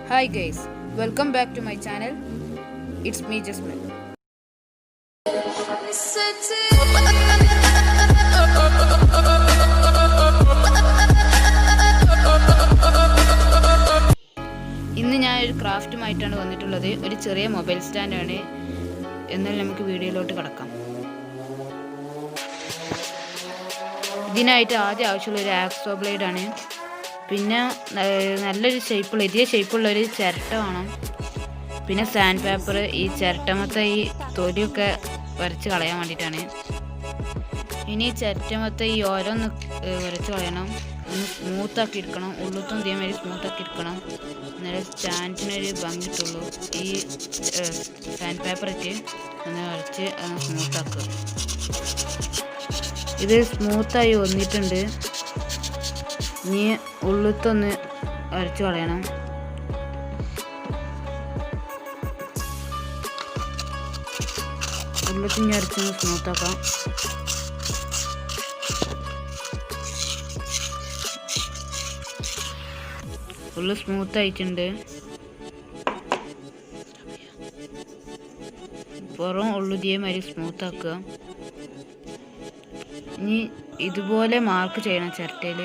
Hi guys, welcome back to my channel. It's me Jasmine. ഇന്ന് ഞാൻ ഒരു ക്രാഫ്റ്റുമായിട്ടാണ് വന്നിട്ടുള്ളത്. ഒരു ചെറിയ മൊബൈൽ സ്റ്റാൻഡാണ്. എന്നാൽ നമുക്ക് വീഡിയോയിലോട്ട് കടക്കാം. ഇതിനായിട്ട് ആദ്യം ആവശ്യമുള്ള ഒരു ആക്സോ ബ്ലേഡാണ്. പിന്നെ നല്ലൊരു ഇതേ ഷേപ്പുള്ളൊരു ചിരട്ട വേണം. പിന്നെ സാൻഡ് പേപ്പർ, ഈ ചിരട്ടമത്തെ ഈ തൊലിയൊക്കെ വരച്ച് കളയാൻ വേണ്ടിയിട്ടാണ്. ഇനി ചിരട്ടമത്തെ ഈ ഓരോന്ന് വരച്ച് കളയണം. ഒന്ന് സ്മൂത്താക്കി എടുക്കണം. ഉള്ളത്തും ഇതേമാതിരി സ്മൂത്താക്കി എടുക്കണം. എന്നാലേ സ്റ്റാൻഡിനൊരു ഭംഗിട്ടുള്ളൂ. ഈ സാൻഡ് പേപ്പറിട്ട് ഒന്ന് വരച്ച് അത് സ്മൂത്താക്കുക. ഇത് സ്മൂത്തായി വന്നിട്ടുണ്ട്. ഇനി ഉള്ളത്തൊന്ന് വരച്ച് കളയണം. ഉള്ളത്തിന് വരച്ചൊന്ന് സ്മൂത്താക്കാം. ഉള്ളു സ്മൂത്തായിട്ടുണ്ട്. പുറം ഉള്ളുതിയേമാതിരി സ്മൂത്താക്കുക. ഇനി ഇതുപോലെ മാർക്ക് ചെയ്യണം ചിരട്ടയിൽ.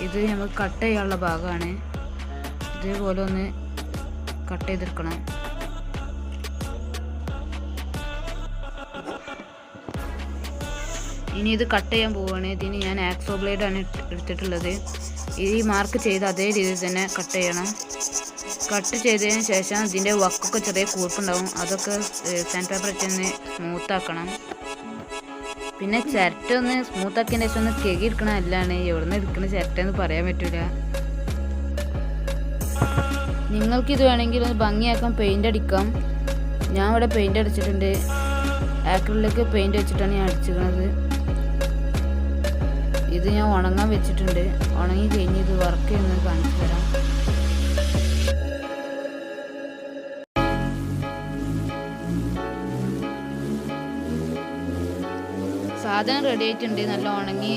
ഇത് നമുക്ക് കട്ട് ചെയ്യാനുള്ള ഭാഗമാണ്. ഇതേപോലെ ഒന്ന് കട്ട് ചെയ്തെടുക്കണം. ഇനി ഇത് കട്ട് ചെയ്യാൻ പോവുകയാണ്. ഇതിന് ഞാൻ ആക്സോ ബ്ലേഡാണ് എടുത്തിട്ടുള്ളത്. ഈ മാർക്ക് ചെയ്ത് അതേ രീതിയിൽ തന്നെ കട്ട് ചെയ്യണം. കട്ട് ചെയ്തതിന് ശേഷം ഇതിൻ്റെ വക്കൊക്കെ ചെറിയ കൂർപ്പുണ്ടാവും. അതൊക്കെ സാൻഡ് പേപ്പർ വെച്ചൊന്ന് സ്മൂത്താക്കണം. പിന്നെ ചിരട്ട ഒന്ന് സ്മൂത്താക്കിയതിന് ശേഷം ഒന്ന് കെകി എടുക്കണ അല്ലാണ് എവിടെ നിന്ന് എടുക്കണ ചിരട്ട എന്ന് പറയാൻ പറ്റൂല. നിങ്ങൾക്കിത് വേണമെങ്കിൽ ഒന്ന് ഭംഗിയാക്കാൻ പെയിൻ്റ് അടിക്കാം. ഞാൻ ഇവിടെ പെയിൻ്റ് അടിച്ചിട്ടുണ്ട്. ആക്രിലിക്ക് പെയിൻ്റ് വെച്ചിട്ടാണ് ഞാൻ അടിച്ചിരിക്കുന്നത്. ഇത് ഞാൻ ഉണങ്ങാൻ വെച്ചിട്ടുണ്ട്. ഉണങ്ങി കഴിഞ്ഞ് ഇത് വർക്ക് ചെയ്യുന്നത് കാണിച്ചു തരാം. സാധനം റെഡി ആയിട്ടുണ്ട്. നല്ല ഉണങ്ങി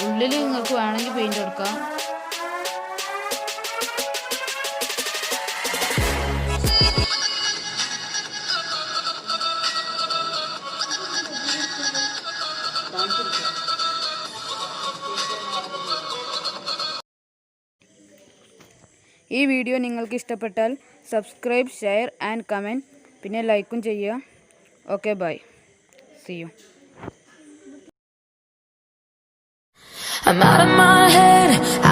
ഉള്ളിൽ നിങ്ങൾക്ക് വേണമെങ്കിൽ പെയിന്റ് കൊടുക്കാം. ഈ വീഡിയോ നിങ്ങൾക്ക് ഇഷ്ടപ്പെട്ടാൽ സബ്സ്ക്രൈബ്, ഷെയർ ആൻഡ് കമൻറ്റ്, പിന്നെ ലൈക്കും ചെയ്യുക. Okay, bye. See you. I'm out of my head.